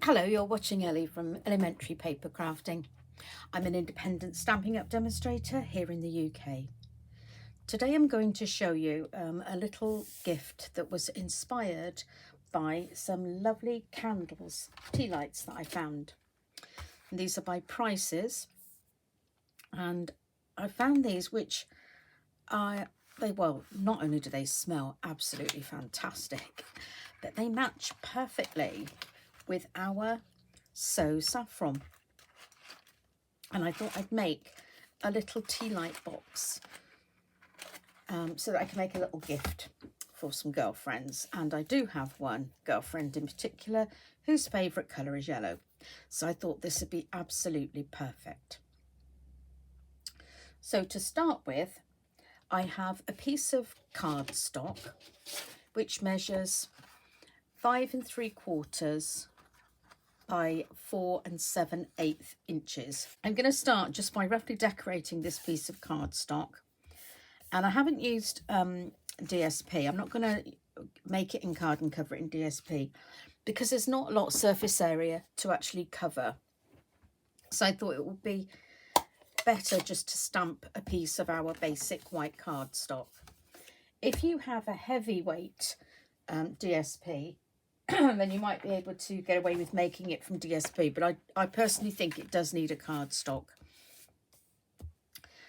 Hello, you're watching Ellie from Elementary Paper Crafting. I'm an independent Stampin' Up demonstrator here in the UK. Today I'm going to show you a little gift that was inspired by some lovely candles, tea lights that I found. And these are by Prices, and I found these which well, not only do they smell absolutely fantastic, but they match perfectly with our So Saffron. And I thought I'd make a little tea light box so that I can make a little gift for some girlfriends. And I do have one girlfriend in particular whose favourite colour is yellow. So I thought this would be absolutely perfect. So to start with, I have a piece of cardstock which measures 5 3/4 by 4 7/8 inches. I'm going to start just by roughly decorating this piece of cardstock, and I haven't used DSP. I'm not going to make it in card and cover it in DSP because there's not a lot of surface area to actually cover, so I thought it would be better just to stamp a piece of our basic white cardstock. If you have a heavyweight DSP, then you might be able to get away with making it from DSP, but I personally think it does need a cardstock.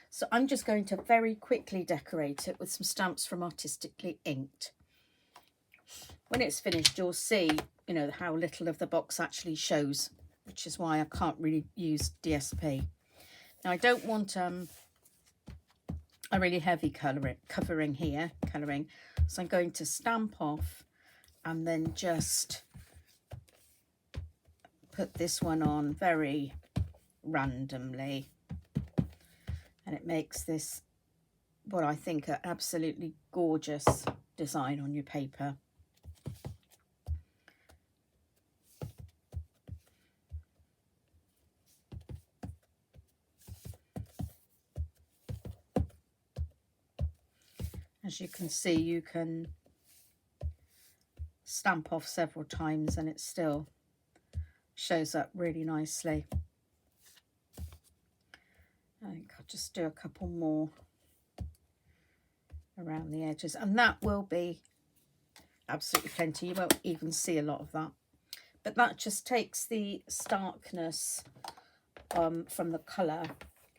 So I'm just going to very quickly decorate it with some stamps from Artistically Inked. When it's finished, you'll see, you know, how little of the box actually shows, which is why I can't really use DSP. Now I don't want a really heavy covering here, so I'm going to stamp off and then just put this one on very randomly, and it makes this what I think an absolutely gorgeous design on your paper. As you can see, you can stamp off several times and it still shows up really nicely. I think I'll just do a couple more around the edges, and that will be absolutely plenty. You won't even see a lot of that, but that just takes the starkness from the colour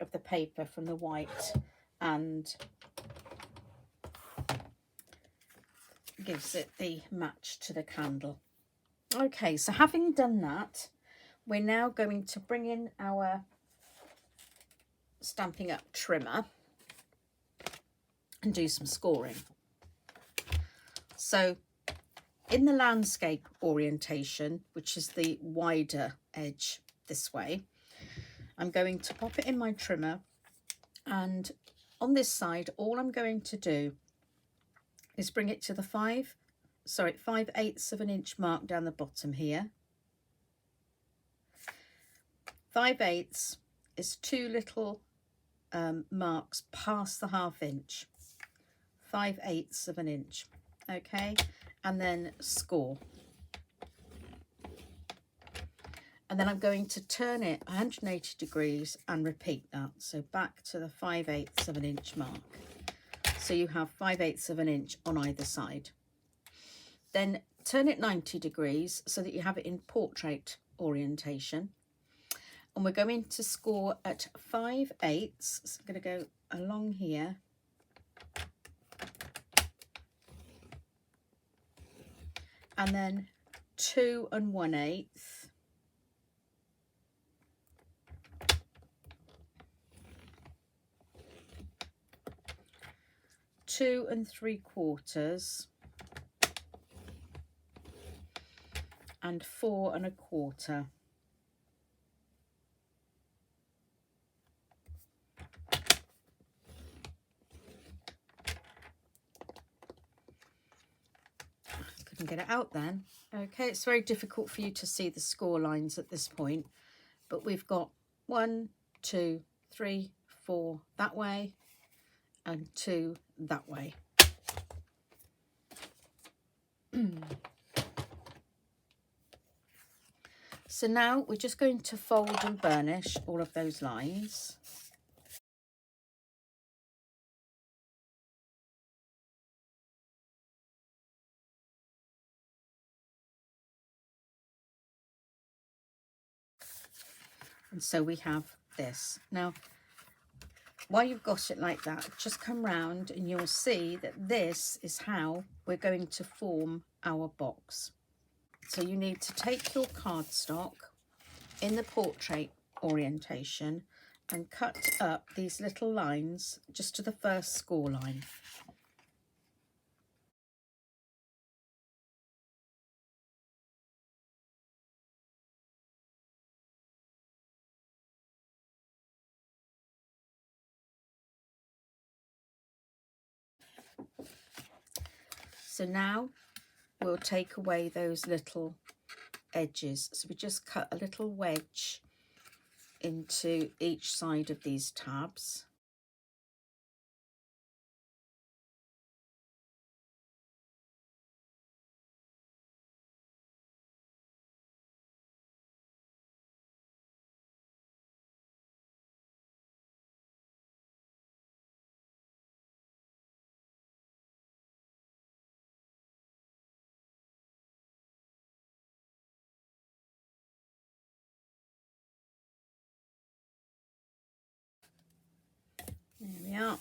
of the paper, from the white, and gives it the match to the candle. Okay, so having done that, we're now going to bring in our Stampin' Up trimmer and do some scoring. So in the landscape orientation, which is the wider edge this way, I'm going to pop it in my trimmer, and on this side all I'm going to do is bring it to the 5/8 of an inch mark down the bottom here. 5/8 is 2 little marks past the 1/2 inch. 5/8 of an inch, okay, and then score. And then I'm going to turn it 180 degrees and repeat that, so back to the 5/8 of an inch mark. So you have 5/8 of an inch on either side. Then turn it 90 degrees so that you have it in portrait orientation. And we're going to score at 5/8. So I'm going to go along here. And then 2 1/8. Two 3/4, and 4 1/4. Couldn't get it out then. Okay, it's very difficult for you to see the score lines at this point, but we've got 1 2 3 4 that way and 2 that way. So now we're just going to fold and burnish all of those lines. And so we have this. Now, while you've got it like that, just come round and you'll see that this is how we're going to form our box. So you need to take your cardstock in the portrait orientation and cut up these little lines just to the first score line. So now we'll take away those little edges. So we just cut a little wedge into each side of these tabs. There we are.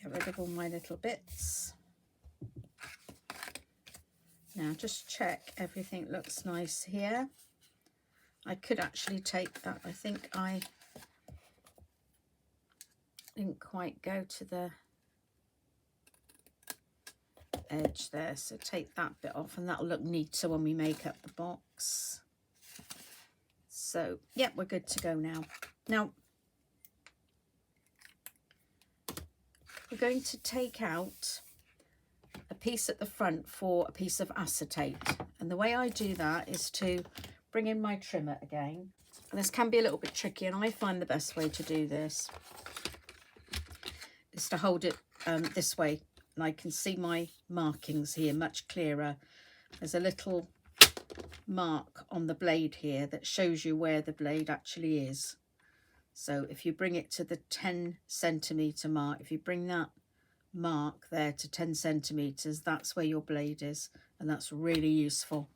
Get rid of all my little bits. Now just check everything looks nice here. I could actually take that. I think I didn't quite go to the edge there, so take that bit off and that'll look neater when we make up the box. So yeah, we're good to go now. Now we're going to take out a piece at the front for a piece of acetate, and the way I do that is to bring in my trimmer again. And this can be a little bit tricky, and I find the best way to do this is to hold it this way, and I can see my markings here much clearer. There's a little mark on the blade here that shows you where the blade actually is. So if you bring it to the 10 centimetre mark, if you bring that mark there to 10 centimetres, that's where your blade is, and that's really useful.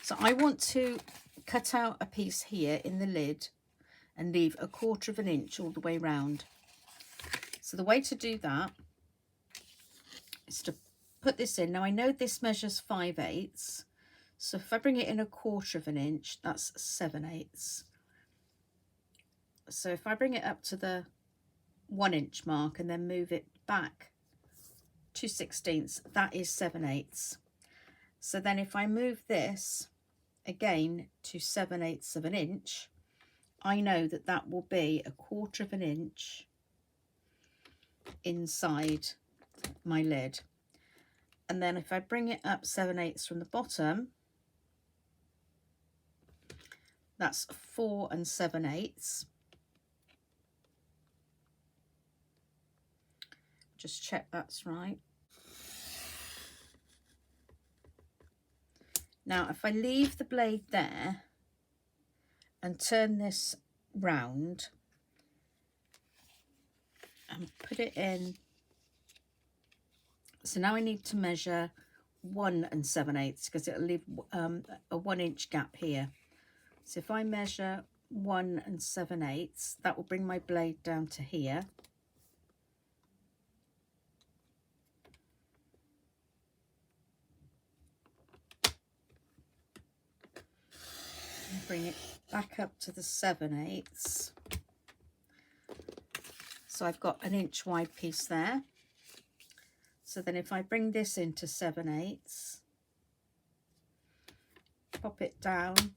So I want to cut out a piece here in the lid and leave 1/4 of an inch all the way round. So the way to do that is to put this in. Now I know this measures 5/8, so if I bring it in 1/4 of an inch, that's 7/8. So if I bring it up to the 1 inch mark and then move it back 2/16, that is 7/8. So then if I move this again to 7/8 of an inch, I know that that will be 1/4 of an inch inside my lid. And then if I bring it up 7/8 from the bottom, that's 4 7/8. Just check that's right. Now if I leave the blade there and turn this round and put it in, so now I need to measure 1 7/8 because it'll leave a 1 inch gap here. So if I measure 1 7/8, that will bring my blade down to here. Bring it back up to the 7/8. So I've got an inch wide piece there. So then if I bring this into 7/8, pop it down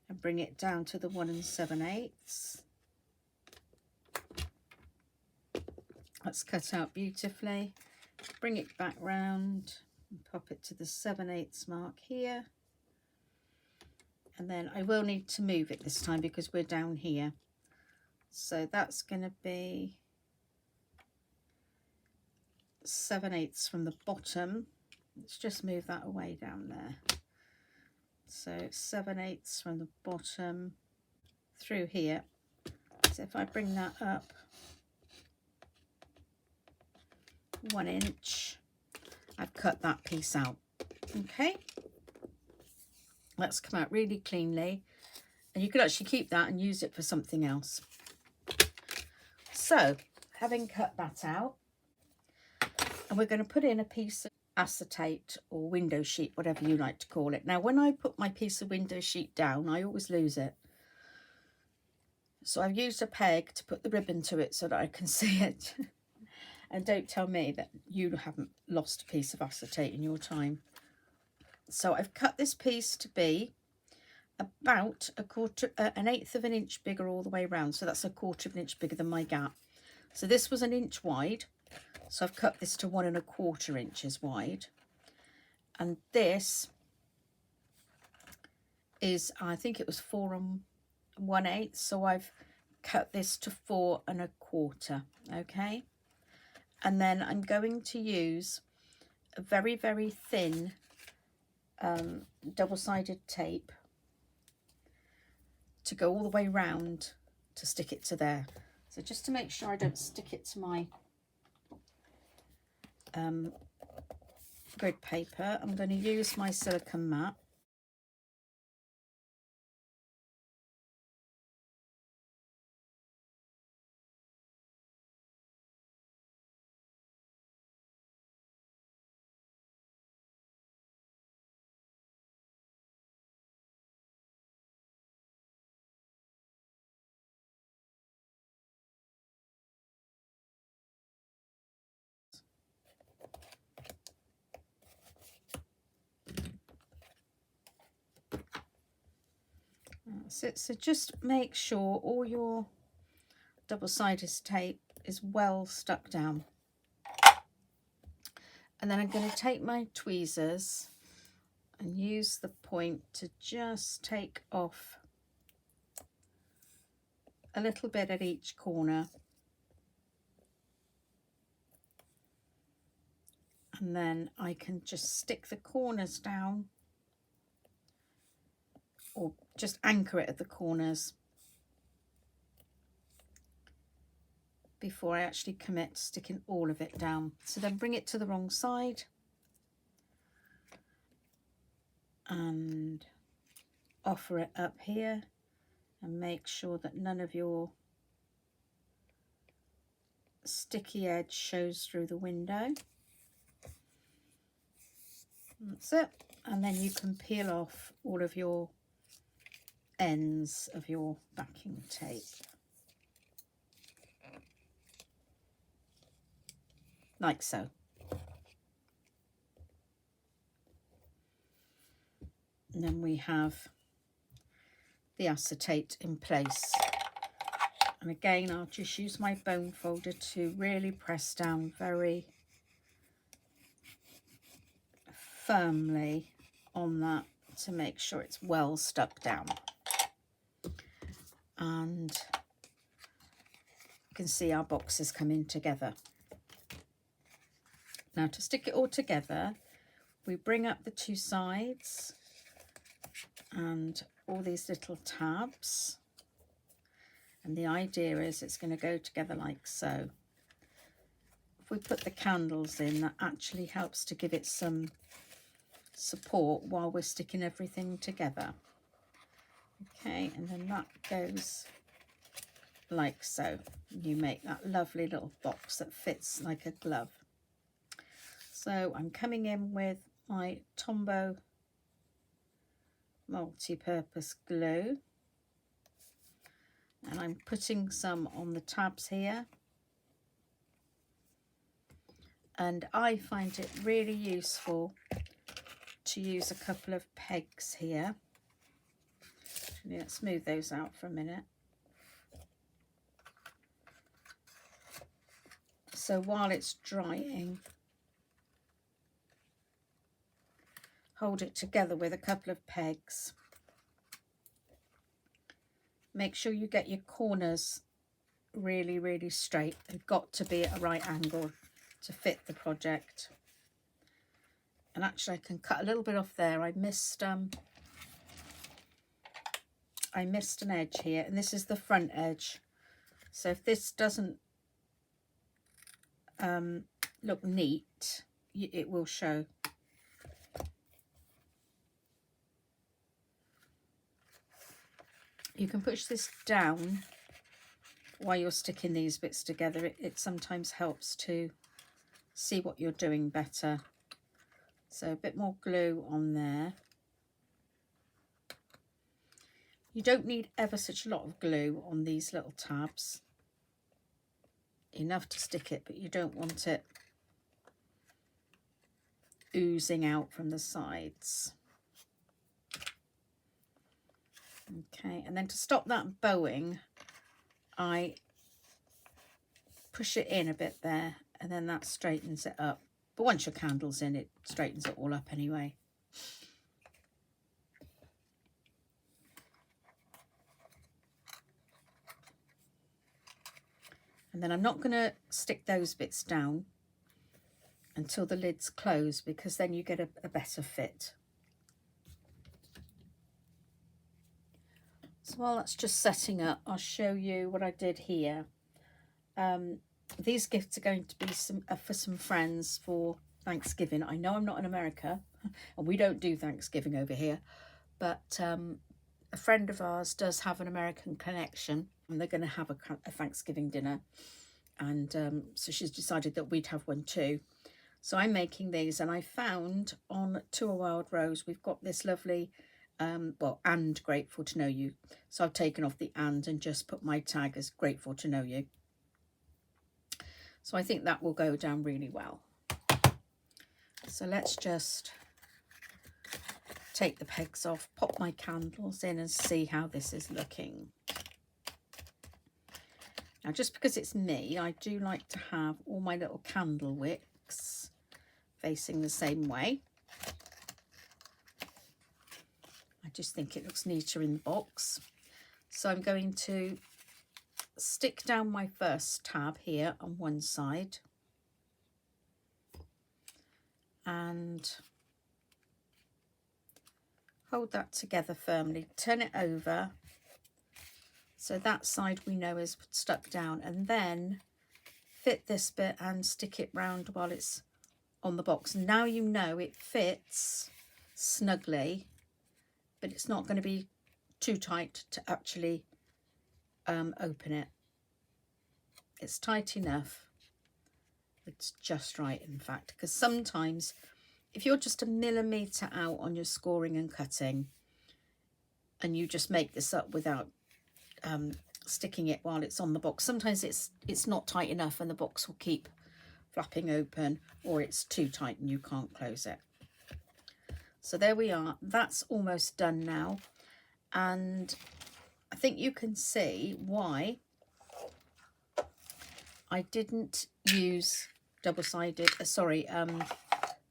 and bring it down to the 1 7/8. That's cut out beautifully. Bring it back round and pop it to the 7/8 mark here. And then I will need to move it this time because we're down here. So that's going to be 7/8 from the bottom. Let's just move that away down there. So 7/8 from the bottom through here. So if I bring that up 1 inch, I've cut that piece out. Okay, that's come out really cleanly, and you could actually keep that and use it for something else. So having cut that out, and we're going to put in a piece of acetate or window sheet, whatever you like to call it. Now when I put my piece of window sheet down, I always lose it, so I've used a peg to put the ribbon to it so that I can see it. And don't tell me that you haven't lost a piece of acetate in your time. So I've cut this piece to be about an eighth of an inch bigger all the way around. So that's 1/4 of an inch bigger than my gap. So this was 1 inch wide. So I've cut this to 1 1/4 inches wide. And this is, I think it was 4 1/8. So I've cut this to 4 1/4. Okay. And then I'm going to use a very, very thin double-sided tape to go all the way round to stick it to there. So just to make sure I don't stick it to my grid paper, I'm going to use my silicone mat. So just make sure all your double-sided tape is well stuck down. And then I'm going to take my tweezers and use the point to just take off a little bit at each corner. And then I can just stick the corners down, or just anchor it at the corners before I actually commit to sticking all of it down. So then bring it to the wrong side and offer it up here, and make sure that none of your sticky edge shows through the window. That's it. And then you can peel off all of your ends of your backing tape. Like so. And then we have the acetate in place. And again, I'll just use my bone folder to really press down very firmly on that to make sure it's well stuck down. And you can see our boxes coming together. Now to stick it all together, we bring up the two sides and all these little tabs. And the idea is it's going to go together like so. If we put the candles in, that actually helps to give it some support while we're sticking everything together. Okay, and then that goes like so. You make that lovely little box that fits like a glove. So I'm coming in with my Tombow multi-purpose glue, and I'm putting some on the tabs here. And I find it really useful to use a couple of pegs here. Let's smooth those out for a minute. So while it's drying, hold it together with a couple of pegs. Make sure you get your corners really, really straight. They've got to be at a right angle to fit the project. And actually I can cut a little bit off there. I missed I missed an edge here, and this is the front edge. So if this doesn't look neat, it will show. You can push this down while you're sticking these bits together. It sometimes helps to see what you're doing better. So a bit more glue on there. You don't need ever such a lot of glue on these little tabs. Enough to stick it, but you don't want it oozing out from the sides. Okay, and then to stop that bowing, I push it in a bit there, and then that straightens it up. But once your candle's in, it straightens it all up anyway. And then I'm not going to stick those bits down until the lid's closed, because then you get a better fit. So while that's just setting up, I'll show you what I did here. These gifts are going to be for some friends for Thanksgiving. I know I'm not in America, and we don't do Thanksgiving over here, but a friend of ours does have an American connection, and they're going to have a Thanksgiving dinner, and so she's decided that we'd have one too. So I'm making these, and I found on To a Wild Rose we've got this lovely well, and Grateful to Know You. So I've taken off the and just put my tag as Grateful to Know You. So I think that will go down really well. So let's just take the pegs off, pop my candles in, and see how this is looking. Now, just because it's me, I do like to have all my little candle wicks facing the same way. I just think it looks neater in the box. So I'm going to stick down my first tab here on one side and hold that together firmly, turn it over so that side we know is stuck down, and then fit this bit and stick it round while it's on the box. Now you know it fits snugly, but it's not going to be too tight to actually open it. It's tight enough. It's just right, in fact, because sometimes if you're just a millimetre out on your scoring and cutting, and you just make this up without sticking it while it's on the box, sometimes it's not tight enough and the box will keep flapping open, or it's too tight and you can't close it. So there we are. That's almost done now, and I think you can see why I didn't use double-sided,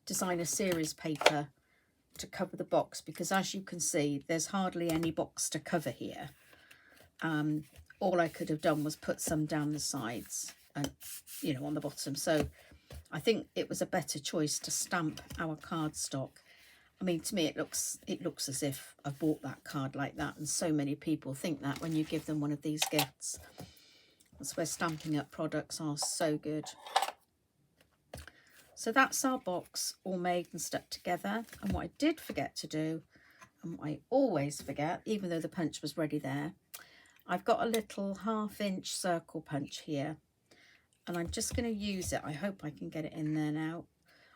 designer series paper to cover the box, because as you can see, there's hardly any box to cover here. All I could have done was put some down the sides and, you know, on the bottom. So I think it was a better choice to stamp our cardstock. I mean, to me, it looks as if I bought that card like that, and so many people think that when you give them one of these gifts. That's where Stampin' Up products are so good. So that's our box all made and stuck together. And what I did forget to do, and what I always forget, even though the punch was ready there, I've got a little 1/2-inch circle punch here, and I'm just going to use it. I hope I can get it in there now.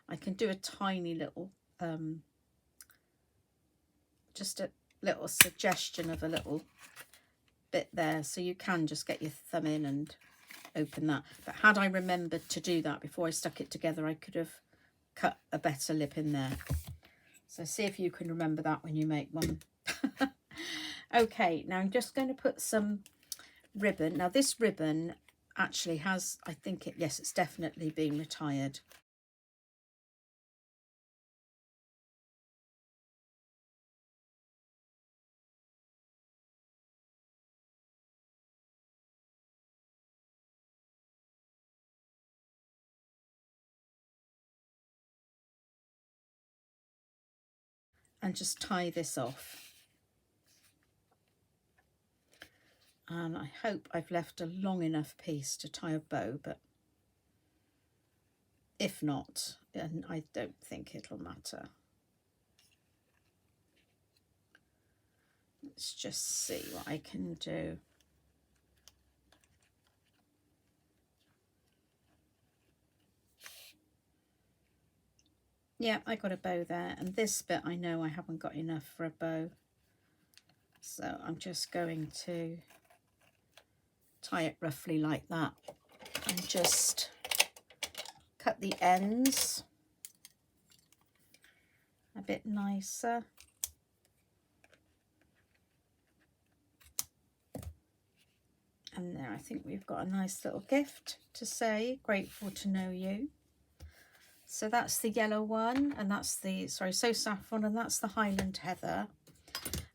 I can do a tiny little, just a little suggestion of a little bit there, so you can just get your thumb in and open that. But had I remembered to do that before I stuck it together, I could have cut a better lip in there. So see if you can remember that when you make one. Okay, now I'm just going to put some ribbon. Now this ribbon actually has, I think yes, it's definitely been retired. And just tie this off. And I hope I've left a long enough piece to tie a bow, but if not, then I don't think it'll matter. Let's just see what I can do. Yeah, I got a bow there, and this bit I know I haven't got enough for a bow. So I'm just going to tie it roughly like that and just cut the ends a bit nicer. And there, I think we've got a nice little gift to say, grateful to know you. So that's the yellow one, and that's the, sorry, So Saffron, and that's the Highland Heather.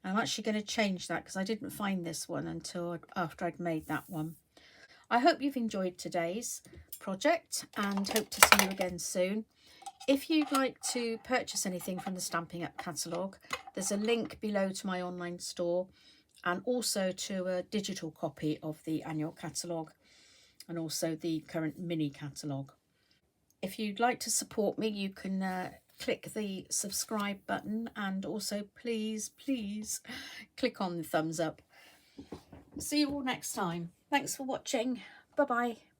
I'm actually going to change that because I didn't find this one until after I'd made that one. I hope you've enjoyed today's project and hope to see you again soon. If you'd like to purchase anything from the Stampin' Up catalogue, there's a link below to my online store and also to a digital copy of the annual catalogue and also the current mini catalogue. If you'd like to support me, you can click the subscribe button, and also please click on the thumbs up. See you all next time. Thanks for watching. Bye bye.